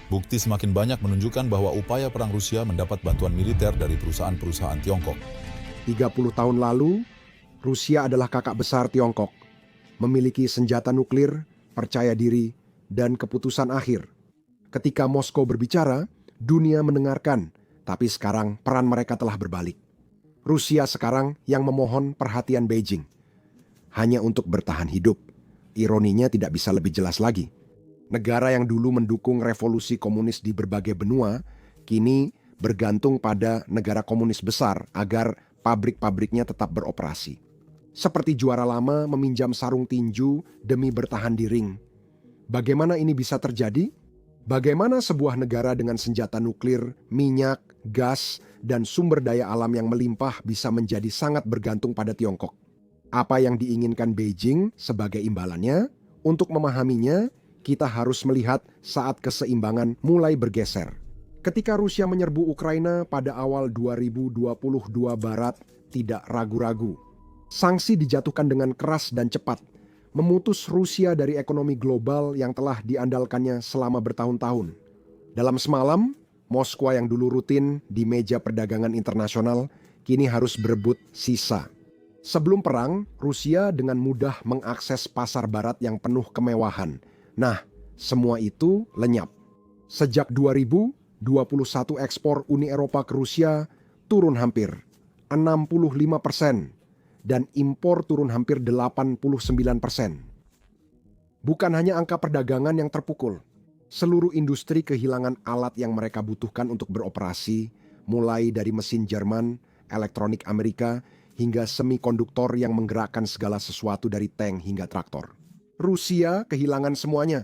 Bukti semakin banyak menunjukkan bahwa upaya perang Rusia mendapat bantuan militer dari perusahaan-perusahaan Tiongkok. 30 tahun lalu, Rusia adalah kakak besar Tiongkok. Memiliki senjata nuklir, percaya diri, dan keputusan akhir. Ketika Moskow berbicara, dunia mendengarkan, tapi sekarang peran mereka telah berbalik. Rusia sekarang yang memohon perhatian Beijing. Hanya untuk bertahan hidup. Ironinya tidak bisa lebih jelas lagi. Negara yang dulu mendukung revolusi komunis di berbagai benua, kini bergantung pada negara komunis besar agar pabrik-pabriknya tetap beroperasi. Seperti juara lama meminjam sarung tinju demi bertahan di ring. Bagaimana ini bisa terjadi? Bagaimana sebuah negara dengan senjata nuklir, minyak, gas, dan sumber daya alam yang melimpah bisa menjadi sangat bergantung pada Tiongkok? Apa yang diinginkan Beijing sebagai imbalannya? Untuk memahaminya, kita harus melihat saat keseimbangan mulai bergeser. Ketika Rusia menyerbu Ukraina pada awal 2022 Barat tidak ragu-ragu. Sanksi dijatuhkan dengan keras dan cepat, memutus Rusia dari ekonomi global yang telah diandalkannya selama bertahun-tahun. Dalam semalam, Moskwa yang dulu rutin di meja perdagangan internasional kini harus berebut sisa. Sebelum perang, Rusia dengan mudah mengakses pasar barat yang penuh kemewahan. Nah, semua itu lenyap. Sejak 2021 ekspor Uni Eropa ke Rusia turun hampir 65% dan impor turun hampir 89%. Bukan hanya angka perdagangan yang terpukul, seluruh industri kehilangan alat yang mereka butuhkan untuk beroperasi, mulai dari mesin Jerman, elektronik Amerika, hingga semikonduktor yang menggerakkan segala sesuatu dari tank hingga traktor. Rusia kehilangan semuanya.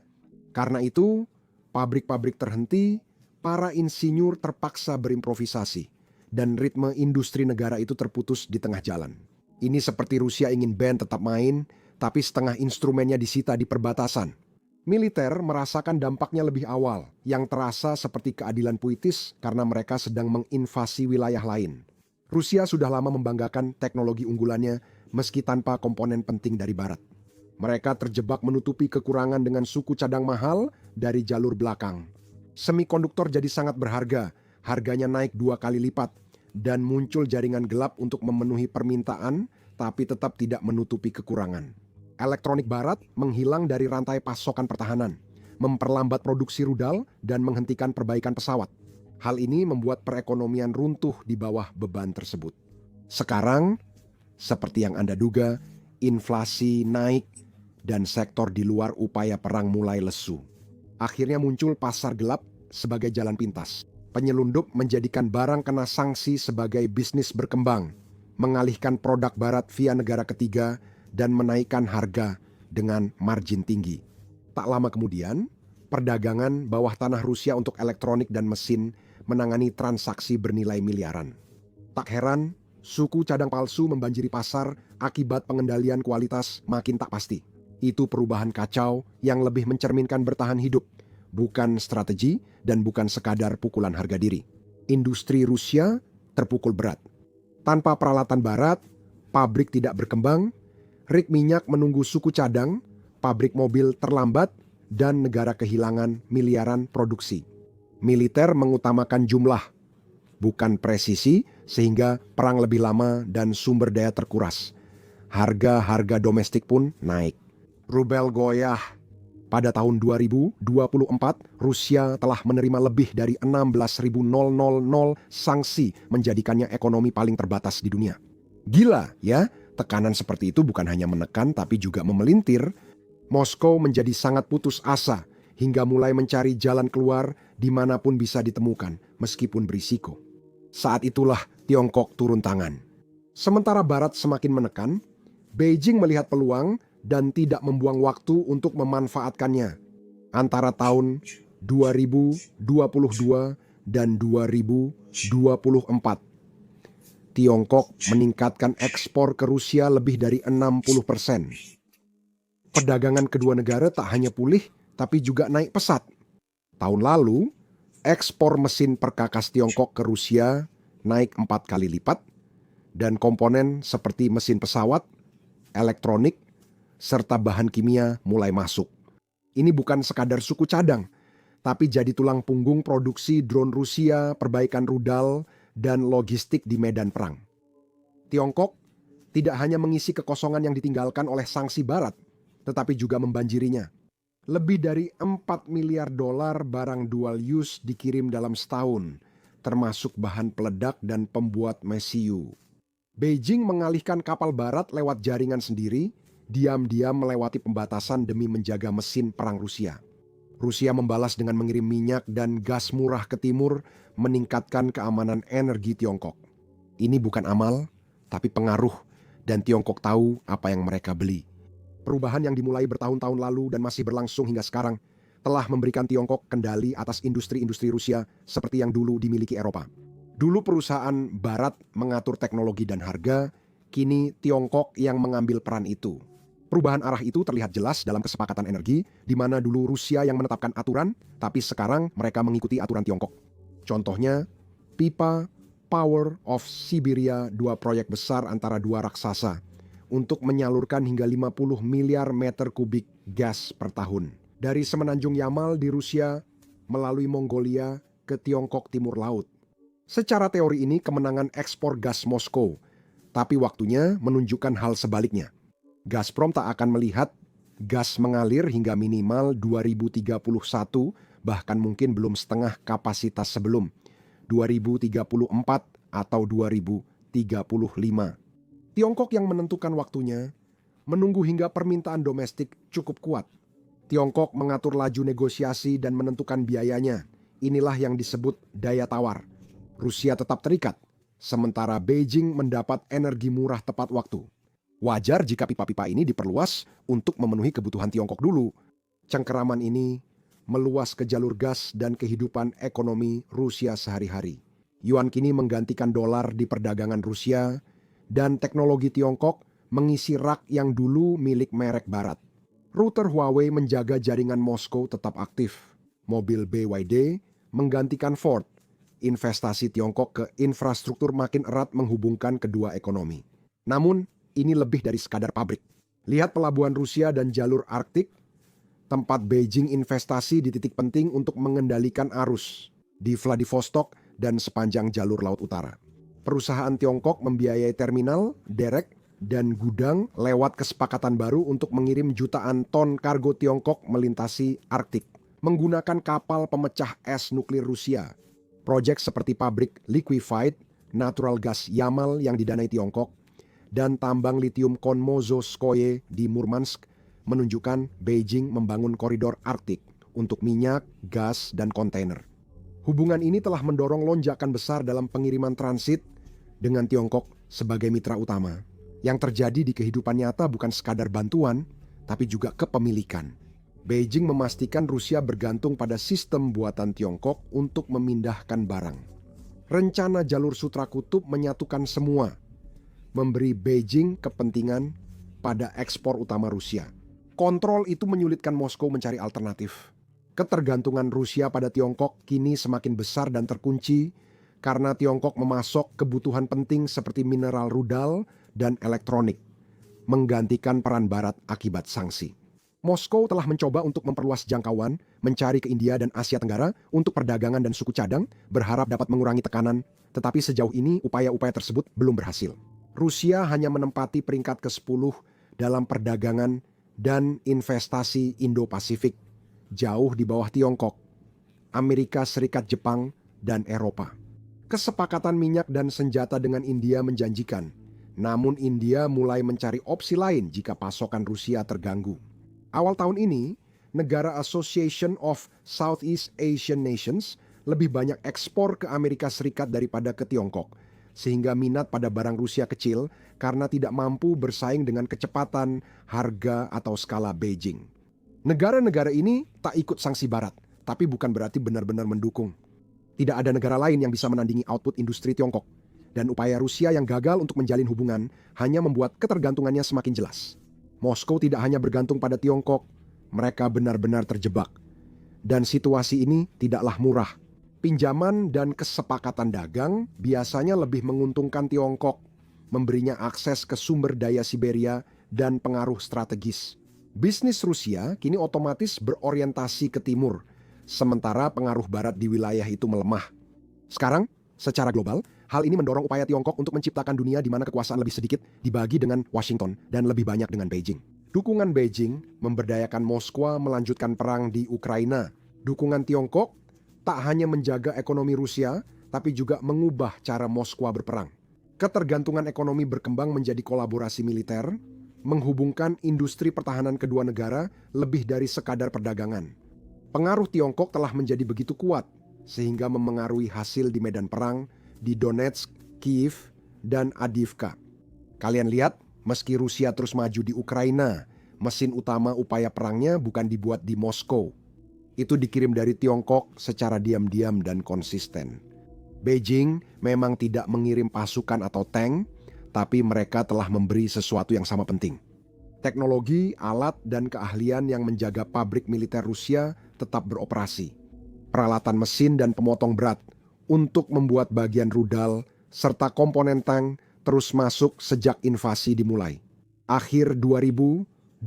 Karena itu, pabrik-pabrik terhenti, para insinyur terpaksa berimprovisasi, dan ritme industri negara itu terputus di tengah jalan. Ini seperti Rusia ingin band tetap main, tapi setengah instrumennya disita di perbatasan. Militer merasakan dampaknya lebih awal, yang terasa seperti keadilan puitis karena mereka sedang menginvasi wilayah lain. Rusia sudah lama membanggakan teknologi unggulannya meski tanpa komponen penting dari Barat. Mereka terjebak menutupi kekurangan dengan suku cadang mahal dari jalur belakang. Semikonduktor jadi sangat berharga, harganya naik 2 kali lipat, dan muncul jaringan gelap untuk memenuhi permintaan, tapi tetap tidak menutupi kekurangan. Elektronik Barat menghilang dari rantai pasokan pertahanan, memperlambat produksi rudal, dan menghentikan perbaikan pesawat. Hal ini membuat perekonomian runtuh di bawah beban tersebut. Sekarang, seperti yang Anda duga, inflasi naik dan sektor di luar upaya perang mulai lesu. Akhirnya muncul pasar gelap sebagai jalan pintas. Penyelundup menjadikan barang kena sanksi sebagai bisnis berkembang, mengalihkan produk Barat via negara ketiga, dan menaikkan harga dengan margin tinggi. Tak lama kemudian, perdagangan bawah tanah Rusia untuk elektronik dan mesin menangani transaksi bernilai miliaran. Tak heran, suku cadang palsu membanjiri pasar akibat pengendalian kualitas makin tak pasti. Itu perubahan kacau yang lebih mencerminkan bertahan hidup, bukan strategi dan bukan sekadar pukulan harga diri. Industri Rusia terpukul berat. Tanpa peralatan Barat, pabrik tidak berkembang, rig minyak menunggu suku cadang, pabrik mobil terlambat, dan negara kehilangan miliaran produksi. Militer mengutamakan jumlah, bukan presisi, sehingga perang lebih lama dan sumber daya terkuras. Harga-harga domestik pun naik. Rubel goyah. Pada tahun 2024, Rusia telah menerima lebih dari 16.000 sanksi menjadikannya ekonomi paling terbatas di dunia. Gila ya, tekanan seperti itu bukan hanya menekan tapi juga memelintir. Moskow menjadi sangat putus asa hingga mulai mencari jalan keluar dimanapun bisa ditemukan meskipun berisiko. Saat itulah Tiongkok turun tangan. Sementara Barat semakin menekan, Beijing melihat peluang dan tidak membuang waktu untuk memanfaatkannya. Antara tahun 2022 dan 2024, Tiongkok meningkatkan ekspor ke Rusia lebih dari 60%. Perdagangan kedua negara tak hanya pulih, tapi juga naik pesat. Tahun lalu, ekspor mesin perkakas Tiongkok ke Rusia naik 4 kali lipat, dan komponen seperti mesin pesawat, elektronik, serta bahan kimia mulai masuk. Ini bukan sekadar suku cadang, tapi jadi tulang punggung produksi drone Rusia, perbaikan rudal, dan logistik di medan perang. Tiongkok tidak hanya mengisi kekosongan yang ditinggalkan oleh sanksi Barat, tetapi juga membanjirinya. Lebih dari 4 miliar dolar barang dual use dikirim dalam setahun, termasuk bahan peledak dan pembuat mesiu. Beijing mengalihkan kapal Barat lewat jaringan sendiri, diam-diam melewati pembatasan demi menjaga mesin perang Rusia. Rusia membalas dengan mengirim minyak dan gas murah ke timur, meningkatkan keamanan energi Tiongkok. Ini bukan amal, tapi pengaruh, dan Tiongkok tahu apa yang mereka beli. Perubahan yang dimulai bertahun-tahun lalu dan masih berlangsung hingga sekarang telah memberikan Tiongkok kendali atas industri-industri Rusia seperti yang dulu dimiliki Eropa. Dulu perusahaan Barat mengatur teknologi dan harga, kini Tiongkok yang mengambil peran itu. Perubahan arah itu terlihat jelas dalam kesepakatan energi, di mana dulu Rusia yang menetapkan aturan, tapi sekarang mereka mengikuti aturan Tiongkok. Contohnya, pipa Power of Siberia, 2 proyek besar antara dua raksasa, untuk menyalurkan hingga 50 miliar meter kubik gas per tahun. Dari semenanjung Yamal di Rusia, melalui Mongolia ke Tiongkok Timur Laut. Secara teori ini kemenangan ekspor gas Moskow, tapi waktunya menunjukkan hal sebaliknya. Gazprom tak akan melihat gas mengalir hingga minimal 2031, bahkan mungkin belum setengah kapasitas sebelum 2034 atau 2035. Tiongkok yang menentukan waktunya, menunggu hingga permintaan domestik cukup kuat. Tiongkok mengatur laju negosiasi dan menentukan biayanya. Inilah yang disebut daya tawar. Rusia tetap terikat, sementara Beijing mendapat energi murah tepat waktu. Wajar jika pipa-pipa ini diperluas untuk memenuhi kebutuhan Tiongkok dulu. Cengkeraman ini meluas ke jalur gas dan kehidupan ekonomi Rusia sehari-hari. Yuan kini menggantikan dolar di perdagangan Rusia, dan teknologi Tiongkok mengisi rak yang dulu milik merek Barat. Router Huawei menjaga jaringan Moskow tetap aktif. Mobil BYD menggantikan Ford. Investasi Tiongkok ke infrastruktur makin erat menghubungkan kedua ekonomi. Namun, ini lebih dari sekadar pabrik. Lihat pelabuhan Rusia dan jalur Arktik, tempat Beijing investasi di titik penting untuk mengendalikan arus di Vladivostok dan sepanjang jalur Laut Utara. Perusahaan Tiongkok membiayai terminal, derek, dan gudang lewat kesepakatan baru untuk mengirim jutaan ton kargo Tiongkok melintasi Arktik menggunakan kapal pemecah es nuklir Rusia. Proyek seperti pabrik liquefied natural gas Yamal yang didanai Tiongkok dan tambang litium Konmozovskoye di Murmansk menunjukkan Beijing membangun koridor Arktik untuk minyak, gas, dan kontainer. Hubungan ini telah mendorong lonjakan besar dalam pengiriman transit dengan Tiongkok sebagai mitra utama. Yang terjadi di kehidupan nyata bukan sekadar bantuan, tapi juga kepemilikan. Beijing memastikan Rusia bergantung pada sistem buatan Tiongkok untuk memindahkan barang. Rencana jalur Sutra Kutub menyatukan semua, memberi Beijing kepentingan pada ekspor utama Rusia. Kontrol itu menyulitkan Moskow mencari alternatif. Ketergantungan Rusia pada Tiongkok kini semakin besar dan terkunci karena Tiongkok memasok kebutuhan penting seperti mineral rudal dan elektronik, menggantikan peran Barat akibat sanksi. Moskow telah mencoba untuk memperluas jangkauan, mencari ke India dan Asia Tenggara untuk perdagangan dan suku cadang, berharap dapat mengurangi tekanan, tetapi sejauh ini upaya-upaya tersebut belum berhasil. Rusia hanya menempati peringkat ke-10 dalam perdagangan dan investasi Indo-Pasifik, jauh di bawah Tiongkok, Amerika Serikat, Jepang, dan Eropa. Kesepakatan minyak dan senjata dengan India menjanjikan, namun India mulai mencari opsi lain jika pasokan Rusia terganggu. Awal tahun ini, negara Association of Southeast Asian Nations lebih banyak ekspor ke Amerika Serikat daripada ke Tiongkok, sehingga minat pada barang Rusia kecil karena tidak mampu bersaing dengan kecepatan, harga, atau skala Beijing. Negara-negara ini tak ikut sanksi Barat, tapi bukan berarti benar-benar mendukung. Tidak ada negara lain yang bisa menandingi output industri Tiongkok, dan upaya Rusia yang gagal untuk menjalin hubungan hanya membuat ketergantungannya semakin jelas. Moskow tidak hanya bergantung pada Tiongkok, mereka benar-benar terjebak. Dan situasi ini tidaklah murah. Pinjaman dan kesepakatan dagang biasanya lebih menguntungkan Tiongkok, memberinya akses ke sumber daya Siberia dan pengaruh strategis. Bisnis Rusia kini otomatis berorientasi ke timur, sementara pengaruh Barat di wilayah itu melemah. Sekarang, secara global, hal ini mendorong upaya Tiongkok untuk menciptakan dunia di mana kekuasaan lebih sedikit dibagi dengan Washington dan lebih banyak dengan Beijing. Dukungan Beijing memberdayakan Moskwa melanjutkan perang di Ukraina. Dukungan Tiongkok tak hanya menjaga ekonomi Rusia, tapi juga mengubah cara Moskwa berperang. Ketergantungan ekonomi berkembang menjadi kolaborasi militer, menghubungkan industri pertahanan kedua negara lebih dari sekadar perdagangan. Pengaruh Tiongkok telah menjadi begitu kuat, sehingga memengaruhi hasil di medan perang di Donetsk, Kiev, dan Avdiivka. Kalian lihat, meski Rusia terus maju di Ukraina, mesin utama upaya perangnya bukan dibuat di Moskow. Itu dikirim dari Tiongkok secara diam-diam dan konsisten. Beijing memang tidak mengirim pasukan atau tank, tapi mereka telah memberi sesuatu yang sama penting. Teknologi, alat, dan keahlian yang menjaga pabrik militer Rusia tetap beroperasi. Peralatan mesin dan pemotong berat untuk membuat bagian rudal serta komponen tank terus masuk sejak invasi dimulai. Akhir 2023,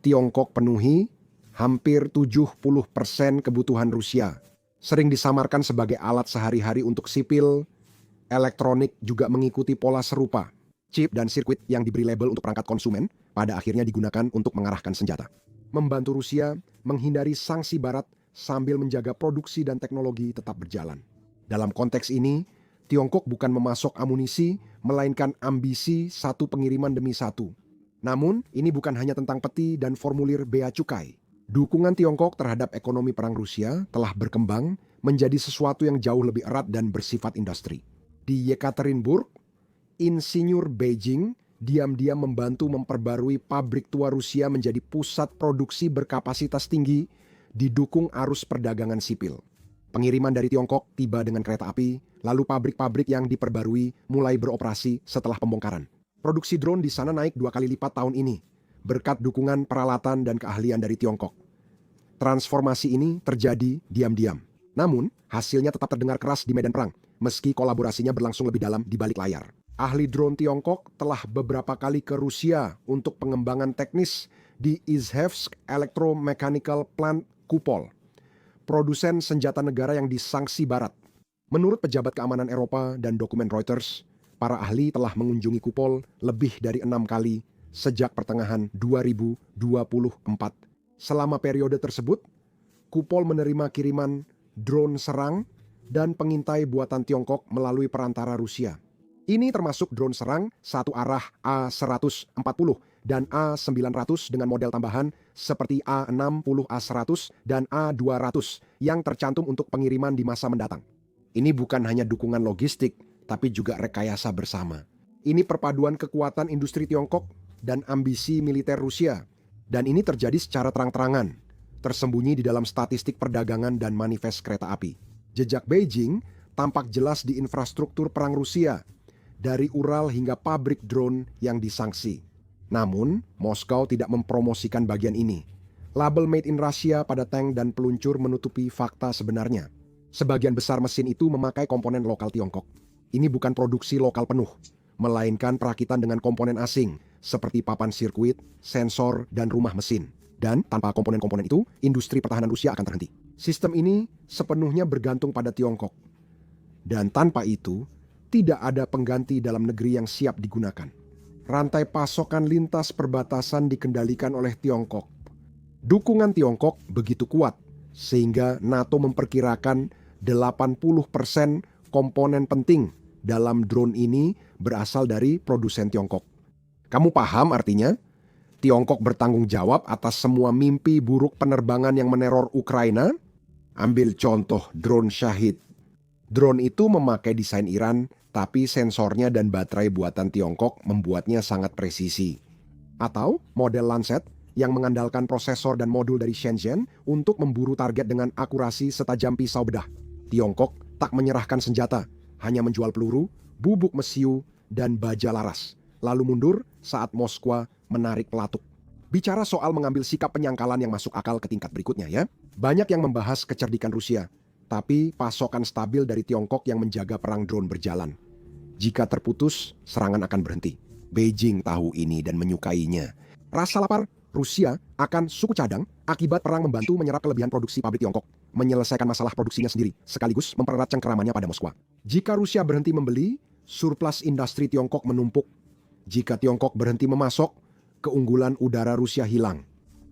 Tiongkok penuhi hampir 70% kebutuhan Rusia. Sering disamarkan sebagai alat sehari-hari untuk sipil, elektronik juga mengikuti pola serupa. Chip dan sirkuit yang diberi label untuk perangkat konsumen pada akhirnya digunakan untuk mengarahkan senjata. Membantu Rusia menghindari sanksi Barat sambil menjaga produksi dan teknologi tetap berjalan. Dalam konteks ini, Tiongkok bukan memasok amunisi, melainkan ambisi satu pengiriman demi satu. Namun, ini bukan hanya tentang peti dan formulir bea cukai. Dukungan Tiongkok terhadap ekonomi perang Rusia telah berkembang menjadi sesuatu yang jauh lebih erat dan bersifat industri. Di Yekaterinburg, insinyur Beijing diam-diam membantu memperbarui pabrik tua Rusia menjadi pusat produksi berkapasitas tinggi, didukung arus perdagangan sipil. Pengiriman dari Tiongkok tiba dengan kereta api, lalu pabrik-pabrik yang diperbarui mulai beroperasi setelah pembongkaran. Produksi drone di sana naik 2 kali lipat tahun ini, berkat dukungan peralatan dan keahlian dari Tiongkok. Transformasi ini terjadi diam-diam. Namun, hasilnya tetap terdengar keras di medan perang, meski kolaborasinya berlangsung lebih dalam di balik layar. Ahli drone Tiongkok telah beberapa kali ke Rusia untuk pengembangan teknis di Izhevsk Electromechanical Plant Kupol, produsen senjata negara yang disanksi Barat. Menurut pejabat keamanan Eropa dan dokumen Reuters, para ahli telah mengunjungi Kupol lebih dari 6 kali sejak pertengahan 2024. Selama periode tersebut, Kupol menerima kiriman drone serang dan pengintai buatan Tiongkok melalui perantara Rusia. Ini termasuk drone serang satu arah A-140 dan A-900 dengan model tambahan seperti A-60A100 dan A-200 yang tercantum untuk pengiriman di masa mendatang. Ini bukan hanya dukungan logistik, tapi juga rekayasa bersama. Ini perpaduan kekuatan industri Tiongkok dan ambisi militer Rusia. Dan ini terjadi secara terang-terangan, tersembunyi di dalam statistik perdagangan dan manifest kereta api. Jejak Beijing tampak jelas di infrastruktur perang Rusia, dari Ural hingga pabrik drone yang disangsi. Namun, Moskow tidak mempromosikan bagian ini. Label Made in Russia pada tank dan peluncur menutupi fakta sebenarnya. Sebagian besar mesin itu memakai komponen lokal Tiongkok. Ini bukan produksi lokal penuh, melainkan perakitan dengan komponen asing, seperti papan sirkuit, sensor, dan rumah mesin. Dan tanpa komponen-komponen itu, industri pertahanan Rusia akan terhenti. Sistem ini sepenuhnya bergantung pada Tiongkok. Dan tanpa itu, tidak ada pengganti dalam negeri yang siap digunakan. Rantai pasokan lintas perbatasan dikendalikan oleh Tiongkok. Dukungan Tiongkok begitu kuat, sehingga NATO memperkirakan 80% komponen penting dalam drone ini berasal dari produsen Tiongkok. Kamu paham artinya? Tiongkok bertanggung jawab atas semua mimpi buruk penerbangan yang meneror Ukraina? Ambil contoh drone Shahid. Drone itu memakai desain Iran, tapi sensornya dan baterai buatan Tiongkok membuatnya sangat presisi. Atau model Lancet yang mengandalkan prosesor dan modul dari Shenzhen untuk memburu target dengan akurasi setajam pisau bedah. Tiongkok tak menyerahkan senjata, hanya menjual peluru, bubuk mesiu, dan baja laras. Lalu mundur saat Moskwa menarik pelatuk. Bicara soal mengambil sikap penyangkalan yang masuk akal ke tingkat berikutnya ya. Banyak yang membahas kecerdikan Rusia, tapi pasokan stabil dari Tiongkok yang menjaga perang drone berjalan. Jika terputus, serangan akan berhenti. Beijing tahu ini dan menyukainya. Rasa lapar Rusia akan suku cadang akibat perang membantu menyerap kelebihan produksi pabrik Tiongkok, menyelesaikan masalah produksinya sendiri, sekaligus mempererat cengkeramannya pada Moskwa. Jika Rusia berhenti membeli, surplus industri Tiongkok menumpuk. Jika Tiongkok berhenti memasok, keunggulan udara Rusia hilang.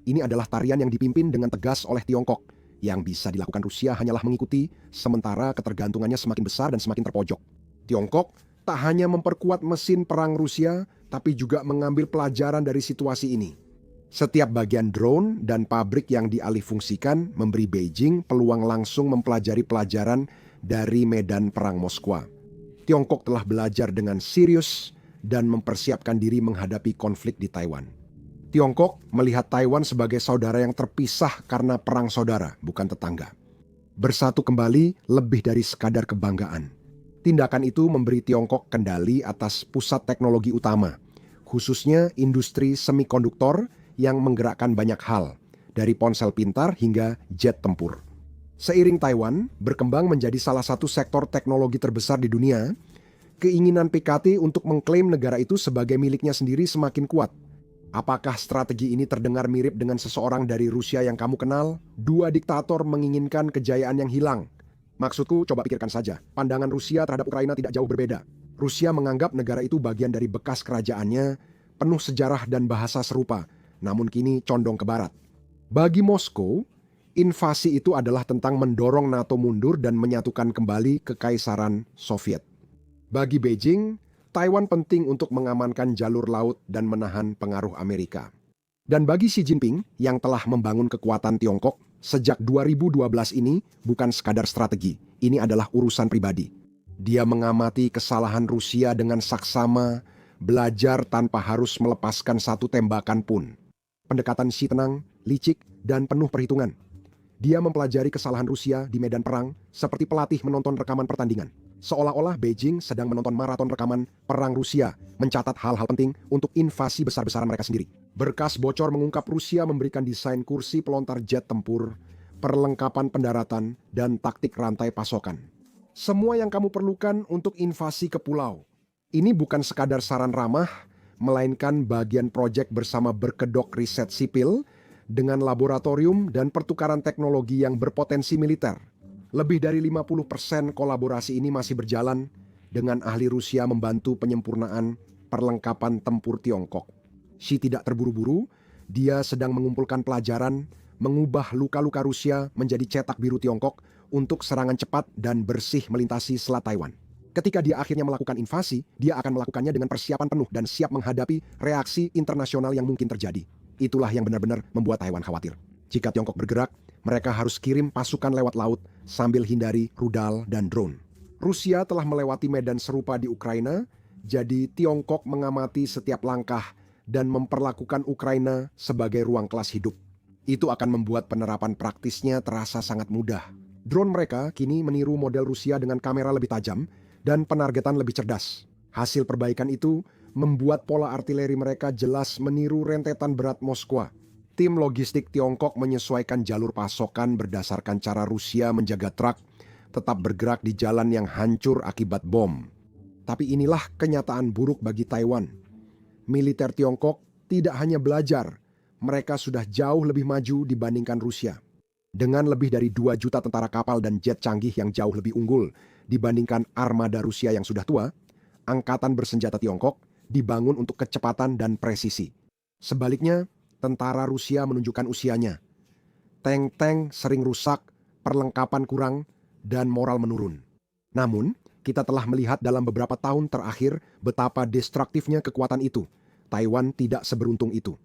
Ini adalah tarian yang dipimpin dengan tegas oleh Tiongkok. Yang bisa dilakukan Rusia hanyalah mengikuti, sementara ketergantungannya semakin besar dan semakin terpojok. Tiongkok tak hanya memperkuat mesin perang Rusia, tapi juga mengambil pelajaran dari situasi ini. Setiap bagian drone dan pabrik yang dialihfungsikan memberi Beijing peluang langsung mempelajari pelajaran dari medan perang Moskwa. Tiongkok telah belajar dengan serius dan mempersiapkan diri menghadapi konflik di Taiwan. Tiongkok melihat Taiwan sebagai saudara yang terpisah karena perang saudara, bukan tetangga. Bersatu kembali lebih dari sekadar kebanggaan. Tindakan itu memberi Tiongkok kendali atas pusat teknologi utama, khususnya industri semikonduktor yang menggerakkan banyak hal, dari ponsel pintar hingga jet tempur. Seiring Taiwan berkembang menjadi salah satu sektor teknologi terbesar di dunia, keinginan PKT untuk mengklaim negara itu sebagai miliknya sendiri semakin kuat. Apakah strategi ini terdengar mirip dengan seseorang dari Rusia yang kamu kenal? Dua diktator menginginkan kejayaan yang hilang. Maksudku, coba pikirkan saja, pandangan Rusia terhadap Ukraina tidak jauh berbeda. Rusia menganggap negara itu bagian dari bekas kerajaannya, penuh sejarah dan bahasa serupa, namun kini condong ke barat. Bagi Moskow, invasi itu adalah tentang mendorong NATO mundur dan menyatukan kembali Kekaisaran Soviet. Bagi Beijing, Taiwan penting untuk mengamankan jalur laut dan menahan pengaruh Amerika. Dan bagi Xi Jinping yang telah membangun kekuatan Tiongkok sejak 2012 ini bukan sekadar strategi, ini adalah urusan pribadi. Dia mengamati kesalahan Rusia dengan saksama, belajar tanpa harus melepaskan satu tembakan pun. Pendekatan Xi tenang, licik, dan penuh perhitungan. Dia mempelajari kesalahan Rusia di medan perang seperti pelatih menonton rekaman pertandingan. Seolah-olah Beijing sedang menonton maraton rekaman perang Rusia, mencatat hal-hal penting untuk invasi besar-besaran mereka sendiri. Berkas bocor mengungkap Rusia memberikan desain kursi pelontar jet tempur, perlengkapan pendaratan, dan taktik rantai pasokan. Semua yang kamu perlukan untuk invasi ke pulau. Ini bukan sekadar saran ramah, melainkan bagian proyek bersama berkedok riset sipil dengan laboratorium dan pertukaran teknologi yang berpotensi militer. Lebih dari 50% kolaborasi ini masih berjalan dengan ahli Rusia membantu penyempurnaan perlengkapan tempur Tiongkok. Xi tidak terburu-buru, dia sedang mengumpulkan pelajaran, mengubah luka-luka Rusia menjadi cetak biru Tiongkok untuk serangan cepat dan bersih melintasi Selat Taiwan. Ketika dia akhirnya melakukan invasi, dia akan melakukannya dengan persiapan penuh dan siap menghadapi reaksi internasional yang mungkin terjadi. Itulah yang benar-benar membuat Taiwan khawatir. Jika Tiongkok bergerak, mereka harus kirim pasukan lewat laut sambil hindari rudal dan drone. Rusia telah melewati medan serupa di Ukraina, jadi Tiongkok mengamati setiap langkah dan memperlakukan Ukraina sebagai ruang kelas hidup. Itu akan membuat penerapan praktisnya terasa sangat mudah. Drone mereka kini meniru model Rusia dengan kamera lebih tajam dan penargetan lebih cerdas. Hasil perbaikan itu membuat pola artileri mereka jelas meniru rentetan berat Moskwa. Tim logistik Tiongkok menyesuaikan jalur pasokan berdasarkan cara Rusia menjaga truk tetap bergerak di jalan yang hancur akibat bom. Tapi inilah kenyataan buruk bagi Taiwan. Militer Tiongkok tidak hanya belajar, mereka sudah jauh lebih maju dibandingkan Rusia. Dengan lebih dari 2 juta tentara kapal dan jet canggih yang jauh lebih unggul dibandingkan armada Rusia yang sudah tua, angkatan bersenjata Tiongkok dibangun untuk kecepatan dan presisi. Sebaliknya, tentara Rusia menunjukkan usianya. Tank-tank sering rusak, perlengkapan kurang, dan moral menurun. Namun, kita telah melihat dalam beberapa tahun terakhir betapa destruktifnya kekuatan itu. Taiwan tidak seberuntung itu.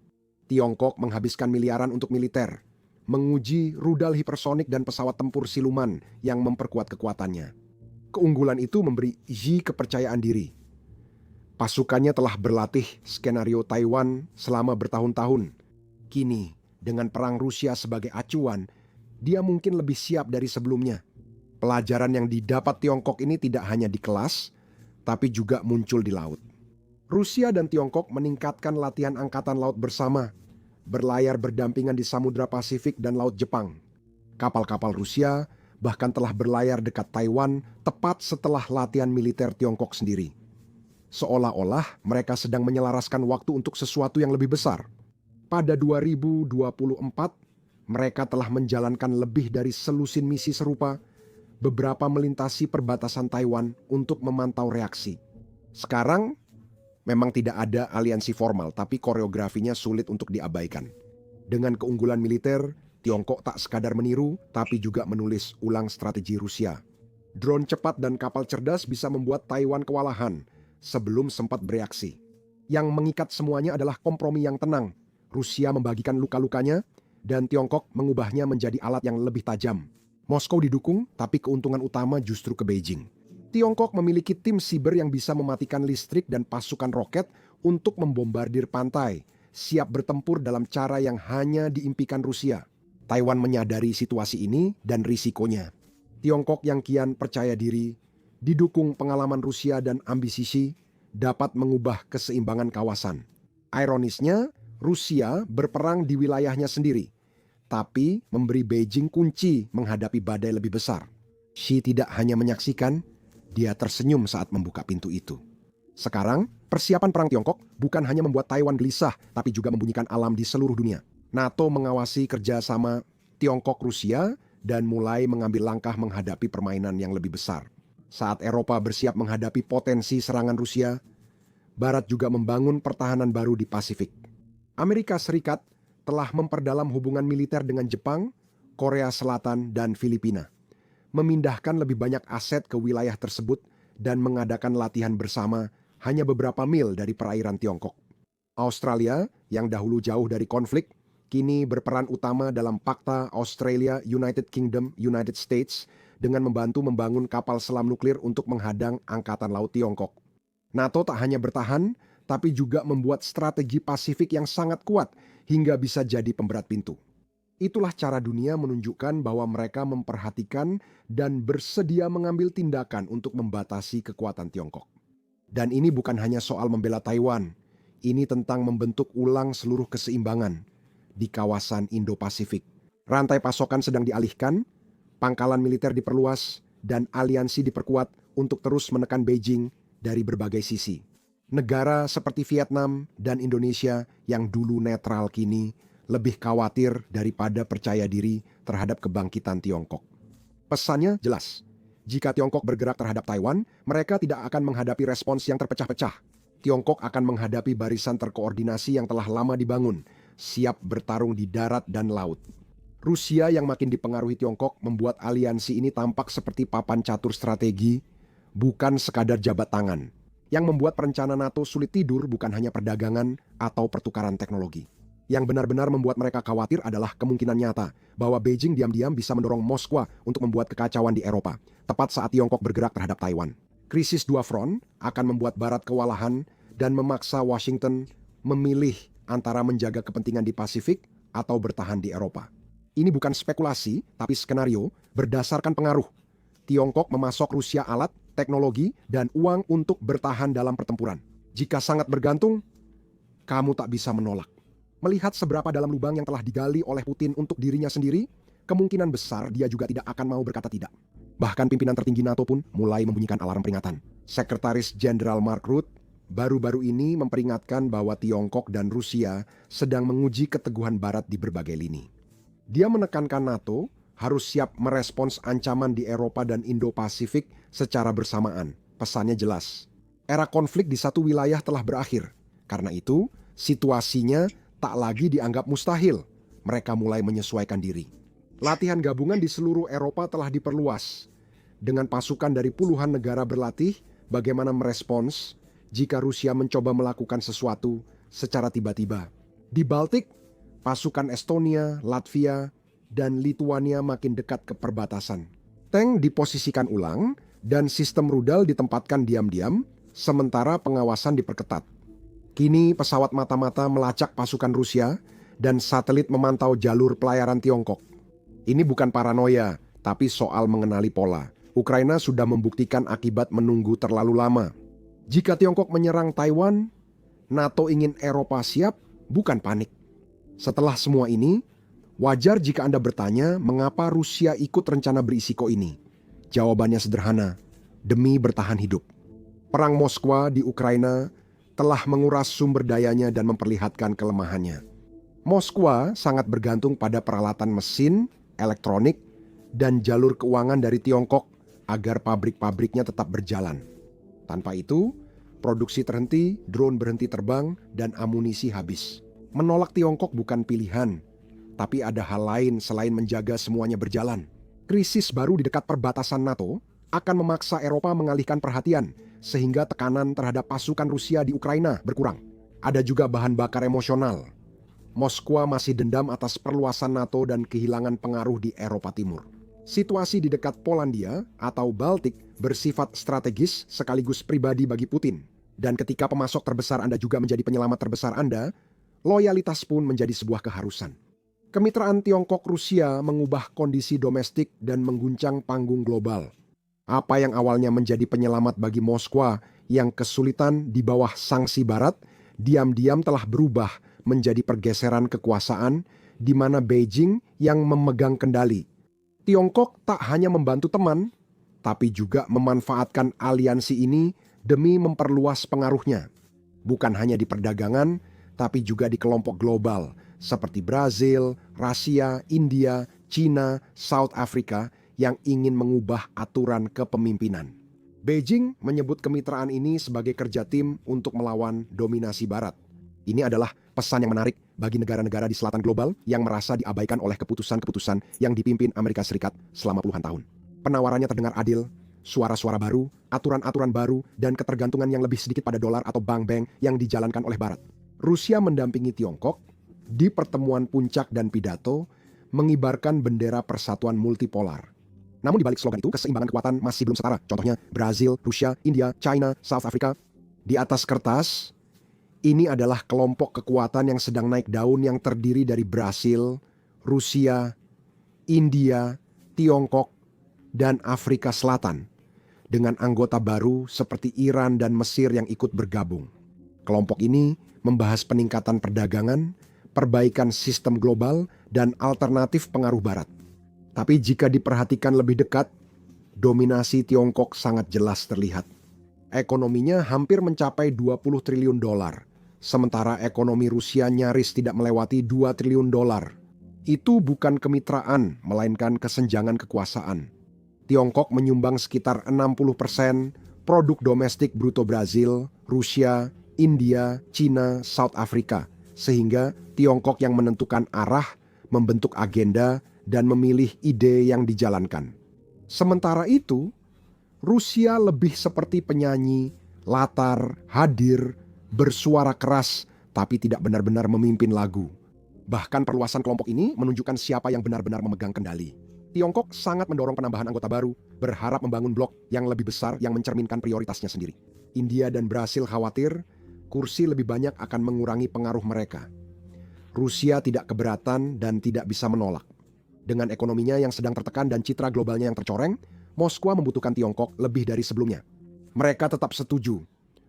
Tiongkok menghabiskan miliaran untuk militer, menguji rudal hipersonik dan pesawat tempur siluman yang memperkuat kekuatannya. Keunggulan itu memberi Xi kepercayaan diri. Pasukannya telah berlatih skenario Taiwan selama bertahun-tahun. Kini, dengan perang Rusia sebagai acuan, dia mungkin lebih siap dari sebelumnya. Pelajaran yang didapat Tiongkok ini tidak hanya di kelas, tapi juga muncul di laut. Rusia dan Tiongkok meningkatkan latihan angkatan laut bersama, berlayar berdampingan di Samudra Pasifik dan Laut Jepang. Kapal-kapal Rusia bahkan telah berlayar dekat Taiwan tepat setelah latihan militer Tiongkok sendiri. Seolah-olah mereka sedang menyelaraskan waktu untuk sesuatu yang lebih besar. Pada 2024, mereka telah menjalankan lebih dari selusin misi serupa, beberapa melintasi perbatasan Taiwan untuk memantau reaksi. Sekarang, memang tidak ada aliansi formal, tapi koreografinya sulit untuk diabaikan. Dengan keunggulan militer, Tiongkok tak sekadar meniru, tapi juga menulis ulang strategi Rusia. Drone cepat dan kapal cerdas bisa membuat Taiwan kewalahan sebelum sempat bereaksi. Yang mengikat semuanya adalah kompromi yang tenang. Rusia membagikan luka-lukanya, dan Tiongkok mengubahnya menjadi alat yang lebih tajam. Moskow didukung, tapi keuntungan utama justru ke Beijing. Tiongkok memiliki tim siber yang bisa mematikan listrik dan pasukan roket untuk membombardir pantai, siap bertempur dalam cara yang hanya diimpikan Rusia. Taiwan menyadari situasi ini dan risikonya. Tiongkok yang kian percaya diri, didukung pengalaman Rusia dan ambisi Xi, dapat mengubah keseimbangan kawasan. Ironisnya, Rusia berperang di wilayahnya sendiri, tapi memberi Beijing kunci menghadapi badai lebih besar. Xi tidak hanya menyaksikan, dia tersenyum saat membuka pintu itu. Sekarang, persiapan perang Tiongkok bukan hanya membuat Taiwan gelisah, tapi juga membunyikan alarm di seluruh dunia. NATO mengawasi kerjasama Tiongkok-Rusia dan mulai mengambil langkah menghadapi permainan yang lebih besar. Saat Eropa bersiap menghadapi potensi serangan Rusia, Barat juga membangun pertahanan baru di Pasifik. Amerika Serikat telah memperdalam hubungan militer dengan Jepang, Korea Selatan, dan Filipina, memindahkan lebih banyak aset ke wilayah tersebut dan mengadakan latihan bersama hanya beberapa mil dari perairan Tiongkok. Australia, yang dahulu jauh dari konflik, kini berperan utama dalam Pakta Australia-United Kingdom-United States dengan membantu membangun kapal selam nuklir untuk menghadang Angkatan Laut Tiongkok. NATO tak hanya bertahan, tapi juga membuat strategi Pasifik yang sangat kuat hingga bisa jadi pemberat pintu. Itulah cara dunia menunjukkan bahwa mereka memperhatikan dan bersedia mengambil tindakan untuk membatasi kekuatan Tiongkok. Dan ini bukan hanya soal membela Taiwan, ini tentang membentuk ulang seluruh keseimbangan di kawasan Indo-Pasifik. Rantai pasokan sedang dialihkan, pangkalan militer diperluas, dan aliansi diperkuat untuk terus menekan Beijing dari berbagai sisi. Negara seperti Vietnam dan Indonesia yang dulu netral kini lebih khawatir daripada percaya diri terhadap kebangkitan Tiongkok. Pesannya jelas, jika Tiongkok bergerak terhadap Taiwan, mereka tidak akan menghadapi respons yang terpecah-pecah. Tiongkok akan menghadapi barisan terkoordinasi yang telah lama dibangun, siap bertarung di darat dan laut. Rusia yang makin dipengaruhi Tiongkok membuat aliansi ini tampak seperti papan catur strategi, bukan sekadar jabat tangan. Yang membuat perencana NATO sulit tidur bukan hanya perdagangan atau pertukaran teknologi. Yang benar-benar membuat mereka khawatir adalah kemungkinan nyata bahwa Beijing diam-diam bisa mendorong Moskwa untuk membuat kekacauan di Eropa, tepat saat Tiongkok bergerak terhadap Taiwan. Krisis dua front akan membuat Barat kewalahan dan memaksa Washington memilih antara menjaga kepentingan di Pasifik atau bertahan di Eropa. Ini bukan spekulasi, tapi skenario berdasarkan pengaruh. Tiongkok memasok Rusia alat, teknologi, dan uang untuk bertahan dalam pertempuran. Jika sangat bergantung, kamu tak bisa menolak. Melihat seberapa dalam lubang yang telah digali oleh Putin untuk dirinya sendiri, kemungkinan besar dia juga tidak akan mau berkata tidak. Bahkan pimpinan tertinggi NATO pun mulai membunyikan alarm peringatan. Sekretaris Jenderal Mark Rutte baru-baru ini memperingatkan bahwa Tiongkok dan Rusia sedang menguji keteguhan Barat di berbagai lini. Dia menekankan NATO harus siap merespons ancaman di Eropa dan Indo-Pasifik secara bersamaan. Pesannya jelas. Era konflik di satu wilayah telah berakhir. Karena itu, situasinya tak lagi dianggap mustahil. Mereka mulai menyesuaikan diri. Latihan gabungan di seluruh Eropa telah diperluas. Dengan pasukan dari puluhan negara berlatih, bagaimana merespons jika Rusia mencoba melakukan sesuatu secara tiba-tiba. Di Baltik, pasukan Estonia, Latvia, dan Lituania makin dekat ke perbatasan. Tank diposisikan ulang dan sistem rudal ditempatkan diam-diam, sementara pengawasan diperketat. Kini pesawat mata-mata melacak pasukan Rusia dan satelit memantau jalur pelayaran Tiongkok. Ini bukan paranoia, tapi soal mengenali pola. Ukraina sudah membuktikan akibat menunggu terlalu lama. Jika Tiongkok menyerang Taiwan, NATO ingin Eropa siap, bukan panik. Setelah semua ini, wajar jika Anda bertanya mengapa Rusia ikut rencana berisiko ini. Jawabannya sederhana, demi bertahan hidup. Perang Moskwa di Ukraina telah menguras sumber dayanya dan memperlihatkan kelemahannya. Moskwa sangat bergantung pada peralatan mesin, elektronik, dan jalur keuangan dari Tiongkok agar pabrik-pabriknya tetap berjalan. Tanpa itu, produksi terhenti, drone berhenti terbang, dan amunisi habis. Menolak Tiongkok bukan pilihan, tapi ada hal lain selain menjaga semuanya berjalan. Krisis baru di dekat perbatasan NATO akan memaksa Eropa mengalihkan perhatian, sehingga tekanan terhadap pasukan Rusia di Ukraina berkurang. Ada juga bahan bakar emosional. Moskwa masih dendam atas perluasan NATO dan kehilangan pengaruh di Eropa Timur. Situasi di dekat Polandia atau Baltik bersifat strategis sekaligus pribadi bagi Putin. Dan ketika pemasok terbesar Anda juga menjadi penyelamat terbesar Anda, loyalitas pun menjadi sebuah keharusan. Kemitraan Tiongkok-Rusia mengubah kondisi domestik dan mengguncang panggung global. Apa yang awalnya menjadi penyelamat bagi Moskwa yang kesulitan di bawah sanksi Barat, diam-diam telah berubah menjadi pergeseran kekuasaan di mana Beijing yang memegang kendali. Tiongkok tak hanya membantu teman, tapi juga memanfaatkan aliansi ini demi memperluas pengaruhnya. Bukan hanya di perdagangan, tapi juga di kelompok global seperti Brazil, Rusia, India, China, South Africa yang ingin mengubah aturan kepemimpinan. Beijing menyebut kemitraan ini sebagai kerja tim untuk melawan dominasi Barat. Ini adalah pesan yang menarik bagi negara-negara di selatan global yang merasa diabaikan oleh keputusan-keputusan yang dipimpin Amerika Serikat selama puluhan tahun. Penawarannya terdengar adil, suara-suara baru, aturan-aturan baru, dan ketergantungan yang lebih sedikit pada dolar atau bank-bank yang dijalankan oleh Barat. Rusia mendampingi Tiongkok di pertemuan puncak dan pidato mengibarkan bendera persatuan multipolar. Namun di balik slogan itu, keseimbangan kekuatan masih belum setara. Contohnya Brazil, Rusia, India, China, South Africa. Di atas kertas, ini adalah kelompok kekuatan yang sedang naik daun yang terdiri dari Brasil, Rusia, India, Tiongkok, dan Afrika Selatan, dengan anggota baru seperti Iran dan Mesir yang ikut bergabung. Kelompok ini membahas peningkatan perdagangan, perbaikan sistem global, dan alternatif pengaruh Barat. Tapi jika diperhatikan lebih dekat, dominasi Tiongkok sangat jelas terlihat. Ekonominya hampir mencapai 20 triliun dolar. Sementara ekonomi Rusia nyaris tidak melewati 2 triliun dolar. Itu bukan kemitraan, melainkan kesenjangan kekuasaan. Tiongkok menyumbang sekitar 60% produk domestik bruto Brazil, Rusia, India, China, South Africa. Sehingga Tiongkok yang menentukan arah, membentuk agenda, dan memilih ide yang dijalankan. Sementara itu, Rusia lebih seperti penyanyi, latar, hadir, bersuara keras, tapi tidak benar-benar memimpin lagu. Bahkan perluasan kelompok ini menunjukkan siapa yang benar-benar memegang kendali. Tiongkok sangat mendorong penambahan anggota baru, berharap membangun blok yang lebih besar yang mencerminkan prioritasnya sendiri. India dan Brasil khawatir kursi lebih banyak akan mengurangi pengaruh mereka. Rusia tidak keberatan dan tidak bisa menolak. Dengan ekonominya yang sedang tertekan dan citra globalnya yang tercoreng, Moskwa membutuhkan Tiongkok lebih dari sebelumnya. Mereka tetap setuju,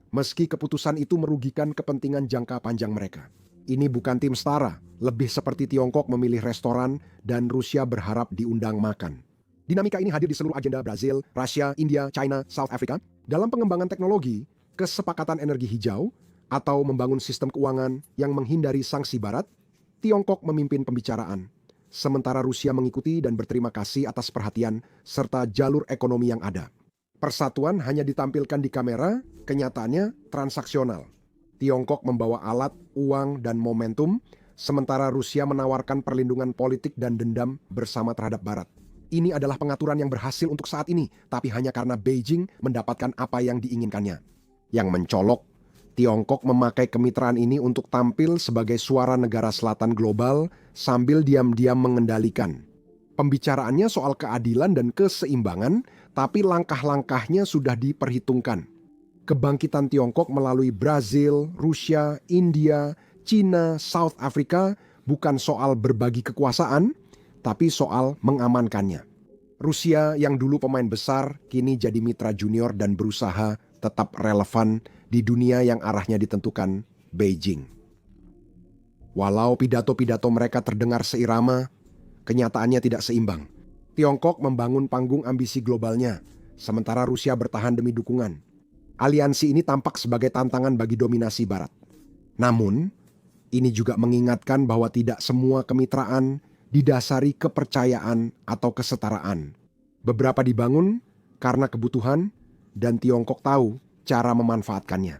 meski keputusan itu merugikan kepentingan jangka panjang mereka. Ini bukan tim setara, lebih seperti Tiongkok memilih restoran dan Rusia berharap diundang makan. Dinamika ini hadir di seluruh agenda Brazil, Rusia, India, China, South Africa. Dalam pengembangan teknologi, kesepakatan energi hijau, atau membangun sistem keuangan yang menghindari sanksi Barat, Tiongkok memimpin pembicaraan. Sementara Rusia mengikuti dan berterima kasih atas perhatian serta jalur ekonomi yang ada. Persatuan hanya ditampilkan di kamera, kenyataannya transaksional. Tiongkok membawa alat, uang, dan momentum, sementara Rusia menawarkan perlindungan politik dan dendam bersama terhadap Barat. Ini adalah pengaturan yang berhasil untuk saat ini, tapi hanya karena Beijing mendapatkan apa yang diinginkannya. Yang mencolok, Tiongkok memakai kemitraan ini untuk tampil sebagai suara negara selatan global sambil diam-diam mengendalikan. Pembicaraannya soal keadilan dan keseimbangan, tapi langkah-langkahnya sudah diperhitungkan. Kebangkitan Tiongkok melalui Brazil, Rusia, India, China, South Africa bukan soal berbagi kekuasaan, tapi soal mengamankannya. Rusia yang dulu pemain besar kini jadi mitra junior dan berusaha tetap relevan di dunia yang arahnya ditentukan Beijing. Walau pidato-pidato mereka terdengar seirama, kenyataannya tidak seimbang. Tiongkok membangun panggung ambisi globalnya, sementara Rusia bertahan demi dukungan. Aliansi ini tampak sebagai tantangan bagi dominasi Barat. Namun, Ini juga mengingatkan bahwa tidak semua kemitraan didasari kepercayaan atau kesetaraan. Beberapa dibangun karena kebutuhan dan Tiongkok tahu cara memanfaatkannya.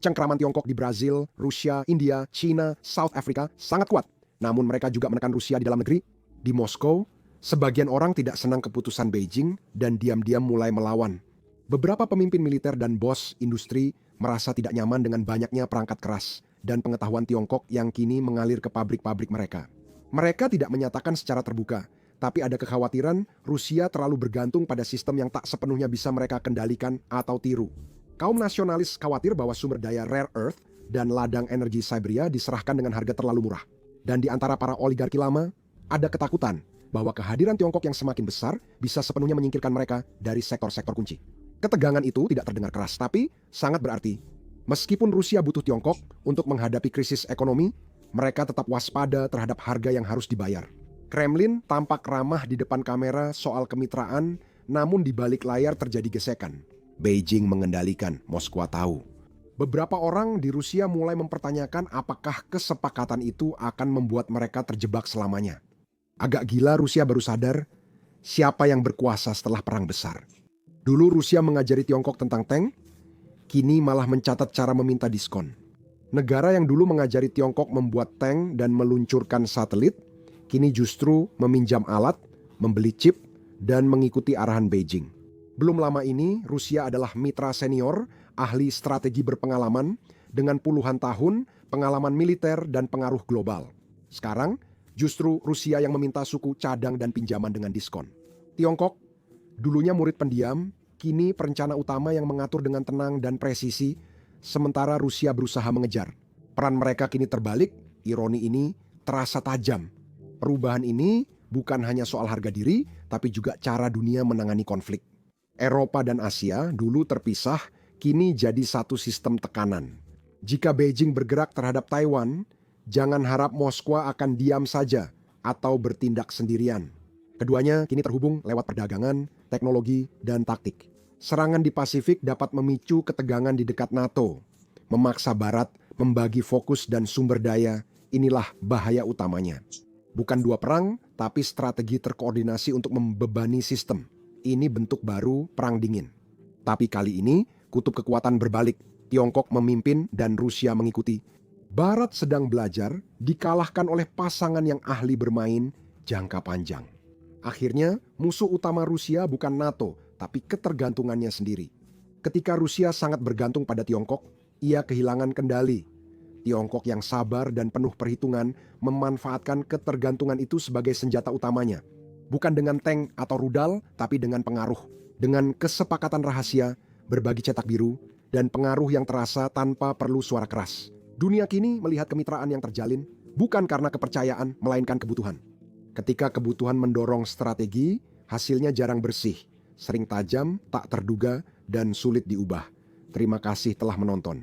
Cengkraman Tiongkok di Brazil, Rusia, India, China, South Africa sangat kuat. Namun mereka juga menekan Rusia di dalam negeri. Di Moskow, sebagian orang tidak senang keputusan Beijing dan diam-diam mulai melawan. Beberapa pemimpin militer dan bos industri merasa tidak nyaman dengan banyaknya perangkat keras dan pengetahuan Tiongkok yang kini mengalir ke pabrik-pabrik mereka. Mereka tidak menyatakan secara terbuka, tapi ada kekhawatiran Rusia terlalu bergantung pada sistem yang tak sepenuhnya bisa mereka kendalikan atau tiru. Kaum nasionalis khawatir bahwa sumber daya rare earth dan ladang energi Siberia diserahkan dengan harga terlalu murah. Dan di antara para oligarki lama, ada ketakutan bahwa kehadiran Tiongkok yang semakin besar bisa sepenuhnya menyingkirkan mereka dari sektor-sektor kunci. Ketegangan itu tidak terdengar keras, tapi sangat berarti. Meskipun Rusia butuh Tiongkok untuk menghadapi krisis ekonomi, mereka tetap waspada terhadap harga yang harus dibayar. Kremlin tampak ramah di depan kamera soal kemitraan, namun di balik layar terjadi gesekan. Beijing mengendalikan, Moskwa tahu. Beberapa orang di Rusia mulai mempertanyakan apakah kesepakatan itu akan membuat mereka terjebak selamanya. Agak gila Rusia baru sadar siapa yang berkuasa setelah perang besar. Dulu Rusia mengajari Tiongkok tentang tank, kini malah mencatat cara meminta diskon. Negara yang dulu mengajari Tiongkok membuat tank dan meluncurkan satelit, kini justru meminjam alat, membeli chip, dan mengikuti arahan Beijing. Belum lama ini, Rusia adalah mitra senior, ahli strategi berpengalaman, dengan puluhan tahun pengalaman militer dan pengaruh global. Sekarang, justru Rusia yang meminta suku cadang dan pinjaman dengan diskon. Tiongkok, dulunya murid pendiam, kini perencana utama yang mengatur dengan tenang dan presisi, sementara Rusia berusaha mengejar. Peran mereka kini terbalik, ironi ini terasa tajam. Perubahan ini bukan hanya soal harga diri, tapi juga cara dunia menangani konflik. Eropa dan Asia dulu terpisah, kini jadi satu sistem tekanan. Jika Beijing bergerak terhadap Taiwan, jangan harap Moskwa akan diam saja atau bertindak sendirian. Keduanya kini terhubung lewat perdagangan, teknologi, dan taktik. Serangan di Pasifik dapat memicu ketegangan di dekat NATO. Memaksa Barat membagi fokus dan sumber daya, inilah bahaya utamanya. Bukan dua perang, tapi strategi terkoordinasi untuk membebani sistem. Ini bentuk baru perang dingin. Tapi kali ini, kutub kekuatan berbalik. Tiongkok memimpin dan Rusia mengikuti. Barat sedang belajar, dikalahkan oleh pasangan yang ahli bermain jangka panjang. Akhirnya, musuh utama Rusia bukan NATO, tapi ketergantungannya sendiri. Ketika Rusia sangat bergantung pada Tiongkok, ia kehilangan kendali. Tiongkok yang sabar dan penuh perhitungan memanfaatkan ketergantungan itu sebagai senjata utamanya. Bukan dengan tank atau rudal, tapi dengan pengaruh. Dengan kesepakatan rahasia, berbagi cetak biru, dan pengaruh yang terasa tanpa perlu suara keras. Dunia kini melihat kemitraan yang terjalin, bukan karena kepercayaan, melainkan kebutuhan. Ketika kebutuhan mendorong strategi, hasilnya jarang bersih. Sering tajam, tak terduga, dan sulit diubah. Terima kasih telah menonton.